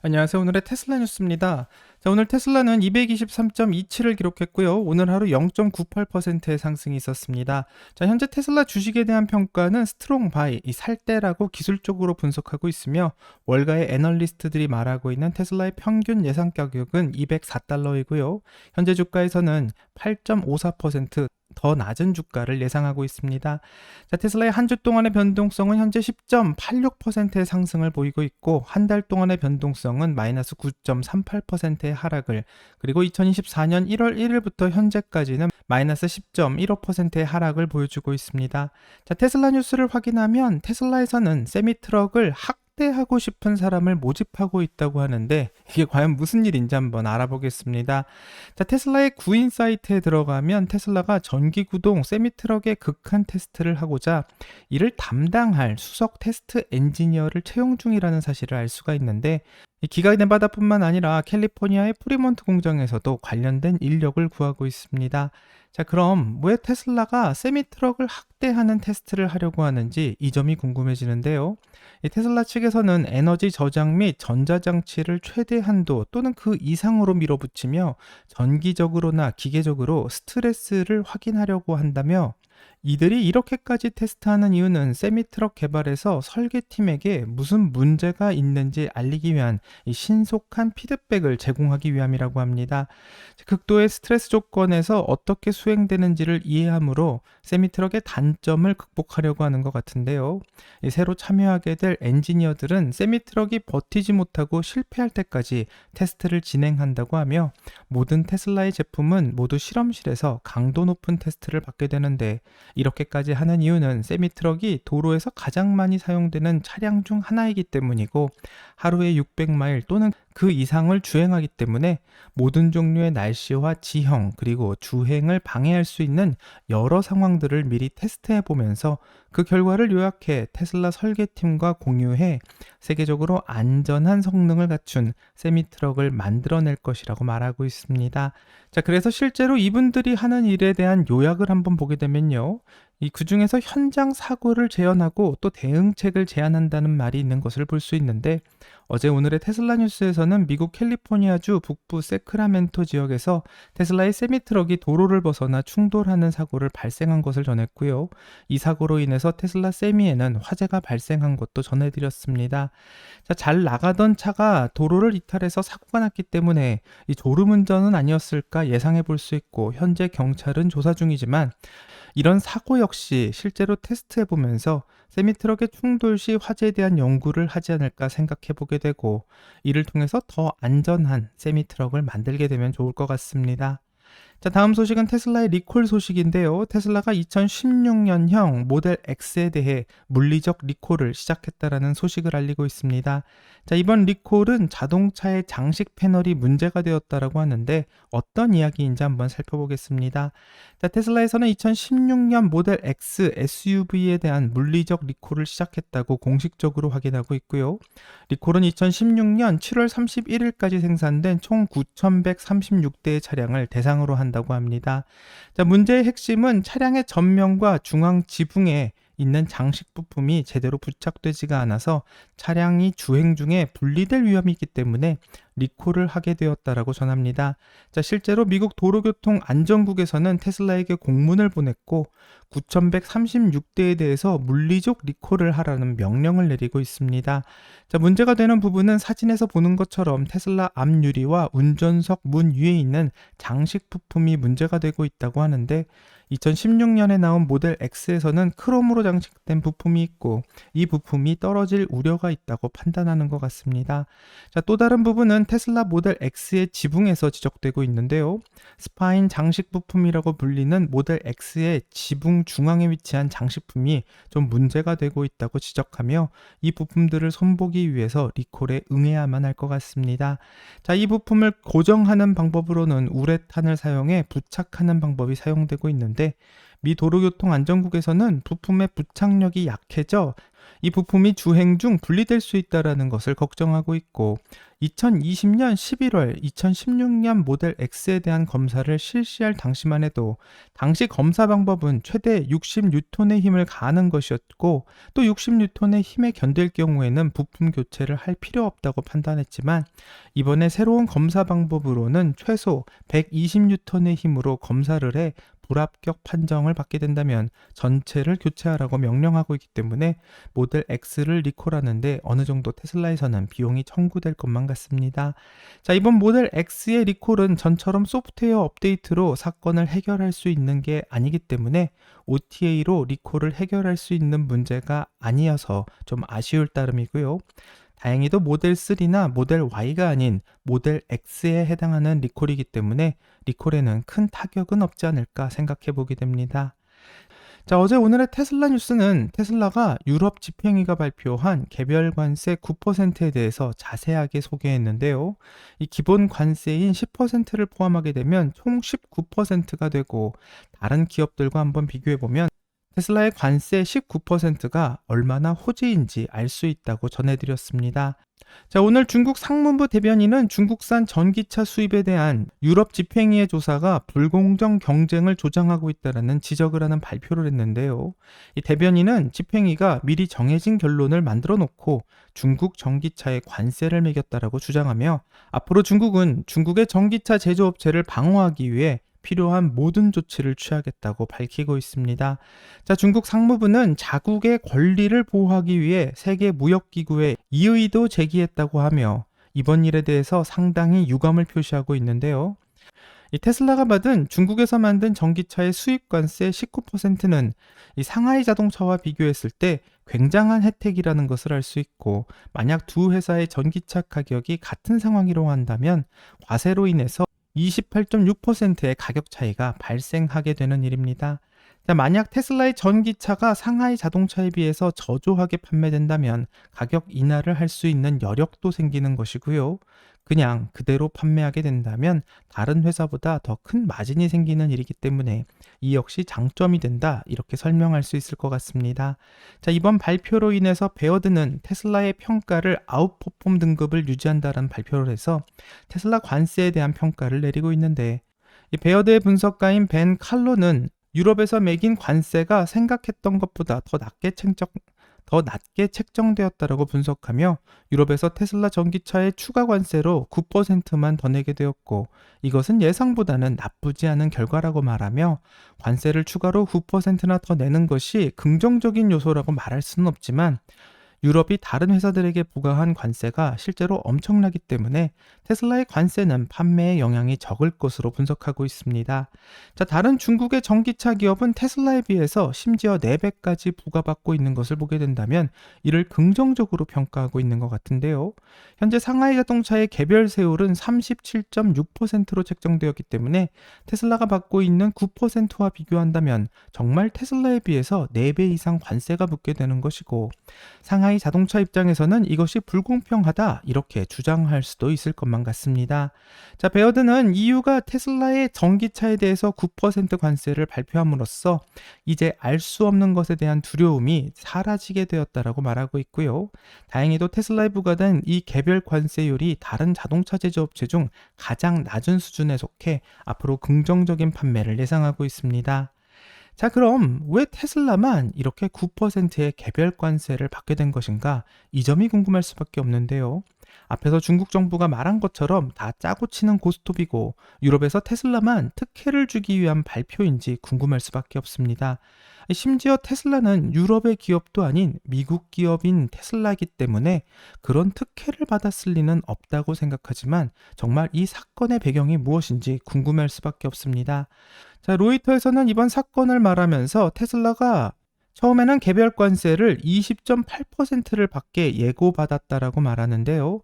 안녕하세요. 오늘의 테슬라 뉴스입니다. 자, 오늘 테슬라는 223.27을 기록했고요. 오늘 하루 0.98%의 상승이 있었습니다. 자, 현재 테슬라 주식에 대한 평가는 스트롱 바이, 이 살때라고 기술적으로 분석하고 있으며 월가의 애널리스트들이 말하고 있는 테슬라의 평균 예상 가격은 204달러이고요. 현재 주가에서는 8.54%더 낮은 주가를 예상하고 있습니다. 자, 테슬라의 한 주 동안의 변동성은 현재 10.86%의 상승을 보이고 있고 한 달 동안의 변동성은 마이너스 9.38%의 하락을, 그리고 2024년 1월 1일부터 현재까지는 마이너스 10.15%의 하락을 보여주고 있습니다. 자, 테슬라 뉴스를 확인하면 테슬라에서는 세미트럭을 학대하고 싶은 사람을 모집하고 있다고 하는데 이게 과연 무슨 일인지 한번 알아보겠습니다. 자, 테슬라의 구인 사이트에 들어가면 테슬라가 전기구동 세미트럭의 극한 테스트를 하고자 이를 담당할 수석 테스트 엔지니어를 채용 중이라는 사실을 알 수가 있는데, 이 기가 네바다뿐만 아니라 캘리포니아의 프리몬트 공장에서도 관련된 인력을 구하고 있습니다. 자, 그럼 왜 테슬라가 세미트럭을 학대하는 테스트를 하려고 하는지 이 점이 궁금해지는데요. 이 테슬라 측에서는 에너지 저장 및 전자장치를 최대 한도 또는 그 이상으로 밀어붙이며 전기적으로나 기계적으로 스트레스를 확인하려고 한다며, 이들이 이렇게까지 테스트하는 이유는 세미트럭 개발에서 설계팀에게 무슨 문제가 있는지 알리기 위한 이 신속한 피드백을 제공하기 위함이라고 합니다. 극도의 스트레스 조건에서 어떻게 수행되는지를 이해함으로 세미트럭의 단점을 극복하려고 하는 것 같은데요. 이 새로 참여하게 될 엔지니어들은 세미트럭이 버티지 못하고 실패할 때까지 테스트를 진행한다고 하며, 모든 테슬라의 제품은 모두 실험실에서 강도 높은 테스트를 받게 되는데, 이렇게까지 하는 이유는 세미트럭이 도로에서 가장 많이 사용되는 차량 중 하나이기 때문이고, 하루에 600마일 또는 그 이상을 주행하기 때문에 모든 종류의 날씨와 지형 그리고 주행을 방해할 수 있는 여러 상황들을 미리 테스트해 보면서 그 결과를 요약해 테슬라 설계팀과 공유해 세계적으로 안전한 성능을 갖춘 세미트럭을 만들어낼 것이라고 말하고 있습니다. 자, 그래서 실제로 이분들이 하는 일에 대한 요약을 한번 보게 되면요. 그 중에서 현장 사고를 재현하고 또 대응책을 제안한다는 말이 있는 것을 볼 수 있는데, 어제 오늘의 테슬라 뉴스에서는 미국 캘리포니아주 북부 세크라멘토 지역에서 테슬라의 세미트럭이 도로를 벗어나 충돌하는 사고를 발생한 것을 전했고요. 이 사고로 인해서 테슬라 세미에는 화재가 발생한 것도 전해드렸습니다. 자, 잘 나가던 차가 도로를 이탈해서 사고가 났기 때문에 이 졸음운전은 아니었을까 예상해 볼 수 있고, 현재 경찰은 조사 중이지만 이런 사고 역시 실제로 테스트해 보면서 세미트럭의 충돌 시 화재에 대한 연구를 하지 않을까 생각해 보게 되고, 이를 통해서 더 안전한 세미트럭을 만들게 되면 좋을 것 같습니다. 자, 다음 소식은 테슬라의 리콜 소식인데요. 테슬라가 2016년형 모델 X에 대해 물리적 리콜을 시작했다라는 소식을 알리고 있습니다. 자, 이번 리콜은 자동차의 장식 패널이 문제가 되었다라고 하는데 어떤 이야기인지 한번 살펴보겠습니다. 자, 테슬라에서는 2016년 모델 X SUV에 대한 물리적 리콜을 시작했다고 공식적으로 확인하고 있고요. 리콜은 2016년 7월 31일까지 생산된 총 9,136대의 차량을 대상으로 한다고 합니다. 자, 문제의 핵심은 차량의 전면과 중앙 지붕에 있는 장식 부품이 제대로 부착되지가 않아서 차량이 주행 중에 분리될 위험이 있기 때문에 리콜을 하게 되었다라고 전합니다. 자, 실제로 미국 도로교통 안전국에서는 테슬라에게 공문을 보냈고 9,136대에 대해서 물리적 리콜을 하라는 명령을 내리고 있습니다. 자, 문제가 되는 부분은 사진에서 보는 것처럼 테슬라 앞유리와 운전석 문 위에 있는 장식 부품이 문제가 되고 있다고 하는데, 2016년에 나온 모델 X에서는 크롬으로 장식된 부품이 있고 이 부품이 떨어질 우려가 있다고 판단하는 것 같습니다. 자, 또 다른 부분은 테슬라 모델 X의 지붕에서 지적되고 있는데요. 스파인 장식 부품이라고 불리는 모델 X의 지붕 중앙에 위치한 장식품이 좀 문제가 되고 있다고 지적하며 이 부품들을 손보기 위해서 리콜에 응해야만 할 것 같습니다. 자, 이 부품을 고정하는 방법으로는 우레탄을 사용해 부착하는 방법이 사용되고 있는데, 미 도로교통안전국에서는 부품의 부착력이 약해져 이 부품이 주행 중 분리될 수 있다는 것을 걱정하고 있고 2020년 11월 2016년 모델 X에 대한 검사를 실시할 당시만 해도 당시 검사 방법은 최대 60N의 힘을 가하는 것이었고 또 60N의 힘에 견딜 경우에는 부품 교체를 할 필요 없다고 판단했지만 이번에 새로운 검사 방법으로는 최소 120N의 힘으로 검사를 해 불합격 판정을 받게 된다면 전체를 교체하라고 명령하고 있기 때문에 모델 X를 리콜하는데 어느 정도 테슬라에서는 비용이 청구될 것만 같습니다. 자, 이번 모델 X의 리콜은 전처럼 소프트웨어 업데이트로 사건을 해결할 수 있는 게 아니기 때문에 OTA로 리콜을 해결할 수 있는 문제가 아니어서 좀 아쉬울 따름이고요. 다행히도 모델 3나 모델 Y가 아닌 모델 X에 해당하는 리콜이기 때문에 리콜에는 큰 타격은 없지 않을까 생각해 보게 됩니다. 자, 어제 오늘의 테슬라 뉴스는 테슬라가 유럽 집행위가 발표한 개별 관세 9%에 대해서 자세하게 소개했는데요. 이 기본 관세인 10%를 포함하게 되면 총 19%가 되고 다른 기업들과 한번 비교해 보면 테슬라의 관세 19%가 얼마나 호재인지 알 수 있다고 전해드렸습니다. 자, 오늘 중국 상무부 대변인은 중국산 전기차 수입에 대한 유럽 집행위의 조사가 불공정 경쟁을 조장하고 있다는 지적을 하는 발표를 했는데요. 이 대변인은 집행위가 미리 정해진 결론을 만들어 놓고 중국 전기차에 관세를 매겼다라고 주장하며 앞으로 중국은 중국의 전기차 제조업체를 방어하기 위해 필요한 모든 조치를 취하겠다고 밝히고 있습니다. 자, 중국 상무부는 자국의 권리를 보호하기 위해 세계무역기구에 이의도 제기했다고 하며 이번 일에 대해서 상당히 유감을 표시하고 있는데요. 이 테슬라가 받은 중국에서 만든 전기차의 수입 관세 19%는 이 상하이 자동차와 비교했을 때 굉장한 혜택이라는 것을 알 수 있고 만약 두 회사의 전기차 가격이 같은 상황이라고 한다면 과세로 인해서 28.6%의 가격 차이가 발생하게 되는 일입니다. 자, 만약 테슬라의 전기차가 상하이 자동차에 비해서 저조하게 판매된다면 가격 인하를 할 수 있는 여력도 생기는 것이고요. 그냥 그대로 판매하게 된다면 다른 회사보다 더 큰 마진이 생기는 일이기 때문에 이 역시 장점이 된다, 이렇게 설명할 수 있을 것 같습니다. 자, 이번 발표로 인해서 베어드는 테슬라의 평가를 아웃퍼폼 등급을 유지한다는 발표를 해서 테슬라 관세에 대한 평가를 내리고 있는데 이 베어드의 분석가인 벤 칼로는 유럽에서 매긴 관세가 생각했던 것보다 더 낮게 책정되었다라고 분석하며 유럽에서 테슬라 전기차의 추가 관세로 9%만 더 내게 되었고 이것은 예상보다는 나쁘지 않은 결과라고 말하며 관세를 추가로 9%나 더 내는 것이 긍정적인 요소라고 말할 수는 없지만 유럽이 다른 회사들에게 부과한 관세가 실제로 엄청나기 때문에 테슬라의 관세는 판매에 영향이 적을 것으로 분석하고 있습니다. 자, 다른 중국의 전기차 기업은 테슬라에 비해서 심지어 4배까지 부과받고 있는 것을 보게 된다면 이를 긍정적으로 평가하고 있는 것 같은데요. 현재 상하이 자동차의 개별 세율은 37.6%로 책정되었기 때문에 테슬라가 받고 있는 9%와 비교한다면 정말 테슬라에 비해서 4배 이상 관세가 붙게 되는 것이고 상하이 자동차 입장에서는 이것이 불공평하다, 이렇게 주장할 수도 있을 것만 같습니다. 자, 베어드는 EU가 테슬라의 전기차에 대해서 9% 관세를 발표함으로써 이제 알 수 없는 것에 대한 두려움이 사라지게 되었다라고 말하고 있고요. 다행히도 테슬라에 부과된 이 개별 관세율이 다른 자동차 제조업체 중 가장 낮은 수준에 속해 앞으로 긍정적인 판매를 예상하고 있습니다. 자, 그럼 왜 테슬라만 이렇게 9%의 개별 관세를 받게 된 것인가? 이 점이 궁금할 수밖에 없는데요. 앞에서 중국 정부가 말한 것처럼 다 짜고 치는 고스톱이고 유럽에서 테슬라만 특혜를 주기 위한 발표인지 궁금할 수밖에 없습니다. 심지어 테슬라는 유럽의 기업도 아닌 미국 기업인 테슬라이기 때문에 그런 특혜를 받았을 리는 없다고 생각하지만 정말 이 사건의 배경이 무엇인지 궁금할 수밖에 없습니다. 자, 로이터에서는 이번 사건을 말하면서 테슬라가 처음에는 개별 관세를 20.8%를 받게 예고받았다라고 말하는데요.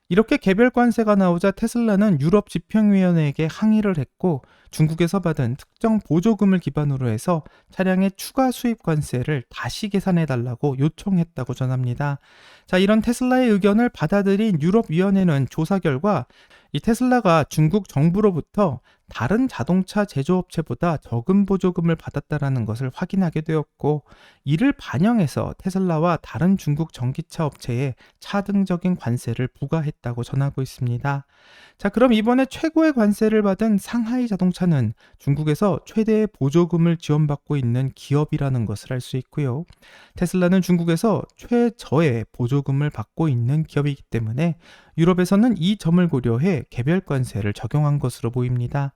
이렇게 개별 관세가 나오자 테슬라는 유럽 집행위원회에게 항의를 했고 중국에서 받은 특정 보조금을 기반으로 해서 차량의 추가 수입 관세를 다시 계산해달라고 요청했다고 전합니다. 자, 이런 테슬라의 의견을 받아들인 유럽위원회는 조사 결과 이 테슬라가 중국 정부로부터 다른 자동차 제조업체보다 적은 보조금을 받았다라는 것을 확인하게 되었고, 이를 반영해서 테슬라와 다른 중국 전기차 업체에 차등적인 관세를 부과했다고 전하고 있습니다. 자, 그럼 이번에 최고의 관세를 받은 상하이 자동차는 중국에서 최대의 보조금을 지원받고 있는 기업이라는 것을 알 수 있고요. 테슬라는 중국에서 최저의 보조금을 받고 있는 기업이기 때문에 유럽에서는 이 점을 고려해 개별 관세를 적용한 것으로 보입니다.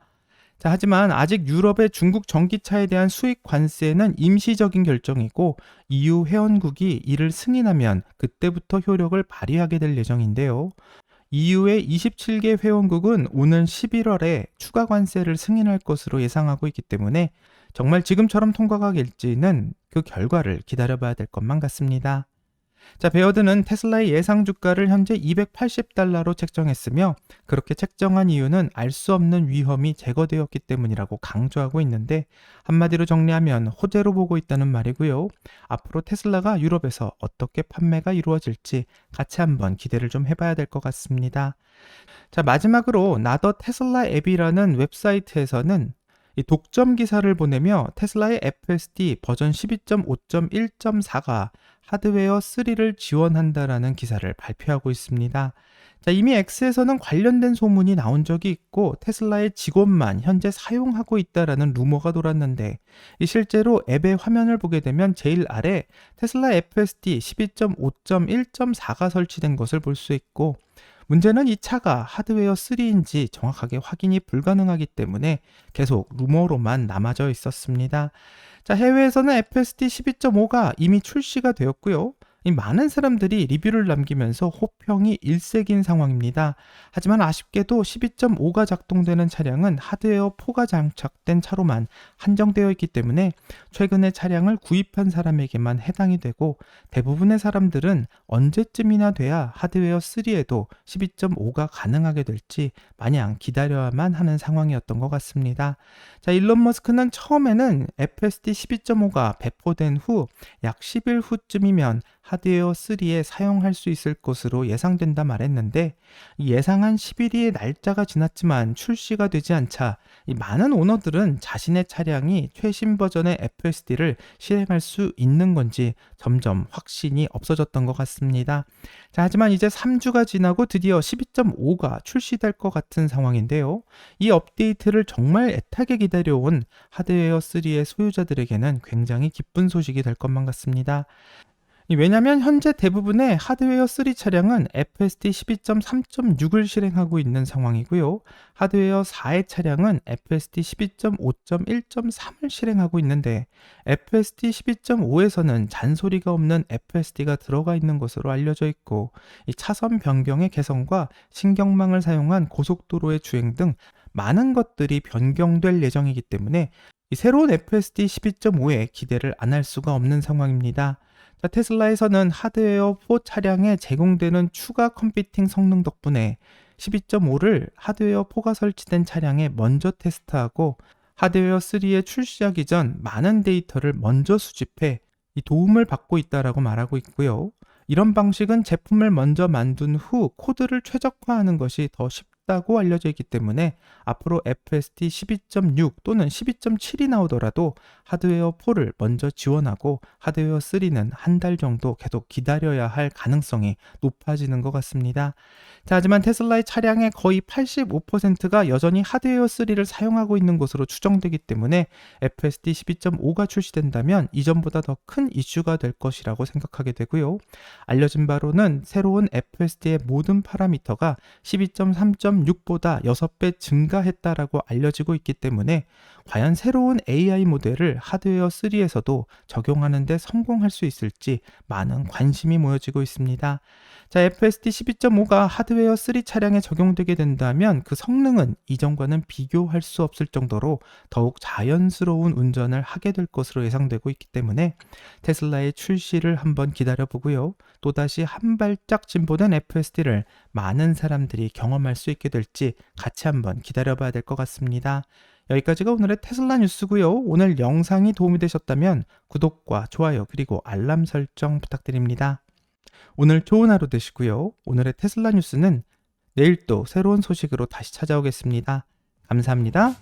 자, 하지만 아직 유럽의 중국 전기차에 대한 수입 관세는 임시적인 결정이고 EU 회원국이 이를 승인하면 그때부터 효력을 발휘하게 될 예정인데요. EU의 27개 회원국은 오는 11월에 추가 관세를 승인할 것으로 예상하고 있기 때문에 정말 지금처럼 통과가 될지는 그 결과를 기다려봐야 될 것만 같습니다. 자, 베어드는 테슬라의 예상 주가를 현재 280달러로 책정했으며, 그렇게 책정한 이유는 알 수 없는 위험이 제거되었기 때문이라고 강조하고 있는데, 한마디로 정리하면 호재로 보고 있다는 말이고요. 앞으로 테슬라가 유럽에서 어떻게 판매가 이루어질지 같이 한번 기대를 좀 해봐야 될 것 같습니다. 자, 마지막으로 나더 테슬라 앱이라는 웹사이트에서는 이 독점 기사를 보내며 테슬라의 FSD 버전 12.5.1.4가 하드웨어 3를 지원한다라는 기사를 발표하고 있습니다. 자, 이미 X에서는 관련된 소문이 나온 적이 있고 테슬라의 직원만 현재 사용하고 있다라는 루머가 돌았는데, 실제로 앱의 화면을 보게 되면 제일 아래 테슬라 FSD 12.5.1.4가 설치된 것을 볼 수 있고, 문제는 이 차가 하드웨어 3인지 정확하게 확인이 불가능하기 때문에 계속 루머로만 남아져 있었습니다. 자, 해외에서는 FSD 12.5가 이미 출시가 되었고요. 이 많은 사람들이 리뷰를 남기면서 호평이 일색인 상황입니다. 하지만 아쉽게도 12.5가 작동되는 차량은 하드웨어 4가 장착된 차로만 한정되어 있기 때문에 최근에 차량을 구입한 사람에게만 해당이 되고, 대부분의 사람들은 언제쯤이나 돼야 하드웨어 3에도 12.5가 가능하게 될지 마냥 기다려야만 하는 상황이었던 것 같습니다. 자, 일론 머스크는 처음에는 FSD 12.5가 배포된 후 약 10일 후쯤이면 하드웨어 3에 사용할 수 있을 것으로 예상된다 말했는데, 예상한 10일의 날짜가 지났지만 출시가 되지 않자 이 많은 오너들은 자신의 차량이 최신 버전의 FSD를 실행할 수 있는 건지 점점 확신이 없어졌던 것 같습니다. 자, 하지만 이제 3주가 지나고 드디어 12.5가 출시될 것 같은 상황인데요. 이 업데이트를 정말 애타게 기다려온 하드웨어 3의 소유자들에게는 굉장히 기쁜 소식이 될 것만 같습니다. 왜냐하면 현재 대부분의 하드웨어 3 차량은 FSD 12.3.6을 실행하고 있는 상황이고요. 하드웨어 4의 차량은 FSD 12.5.1.3을 실행하고 있는데, FSD 12.5에서는 잔소리가 없는 FSD가 들어가 있는 것으로 알려져 있고, 이 차선 변경의 개선과 신경망을 사용한 고속도로의 주행 등 많은 것들이 변경될 예정이기 때문에 이 새로운 FSD 12.5에 기대를 안 할 수가 없는 상황입니다. 자, 테슬라에서는 하드웨어 4 차량에 제공되는 추가 컴퓨팅 성능 덕분에 12.5를 하드웨어 4가 설치된 차량에 먼저 테스트하고 하드웨어 3에 출시하기 전 많은 데이터를 먼저 수집해 이 도움을 받고 있다라고 말하고 있고요. 이런 방식은 제품을 먼저 만든 후 코드를 최적화하는 것이 더 쉽다고 알려져 있기 때문에 앞으로 FSD 12.6 또는 12.7이 나오더라도 하드웨어 4를 먼저 지원하고 하드웨어 3는 한 달 정도 계속 기다려야 할 가능성이 높아지는 것 같습니다. 자, 하지만 테슬라의 차량의 거의 85%가 여전히 하드웨어 3를 사용하고 있는 것으로 추정되기 때문에 FSD 12.5가 출시된다면 이전보다 더 큰 이슈가 될 것이라고 생각하게 되고요. 알려진 바로는 새로운 FSD의 모든 파라미터가 12.3.6보다 6배 증가했다라고 알려지고 있기 때문에 과연 새로운 AI 모델을 하드웨어 3에서도 적용하는 데 성공할 수 있을지 많은 관심이 모여지고 있습니다. 자, FSD 12.5가 하드웨어 3 차량에 적용되게 된다면 그 성능은 이전과는 비교할 수 없을 정도로 더욱 자연스러운 운전을 하게 될 것으로 예상되고 있기 때문에 테슬라의 출시를 한번 기다려보고요. 또다시 한 발짝 진보된 FSD를 많은 사람들이 경험할 수 있게 될지 같이 한번 기다려봐야 될 것 같습니다. 여기까지가 오늘의 테슬라 뉴스고요. 오늘 영상이 도움이 되셨다면 구독과 좋아요 그리고 알람 설정 부탁드립니다. 오늘 좋은 하루 되시고요. 오늘의 테슬라 뉴스는 내일 또 새로운 소식으로 다시 찾아오겠습니다. 감사합니다. 감사합니다.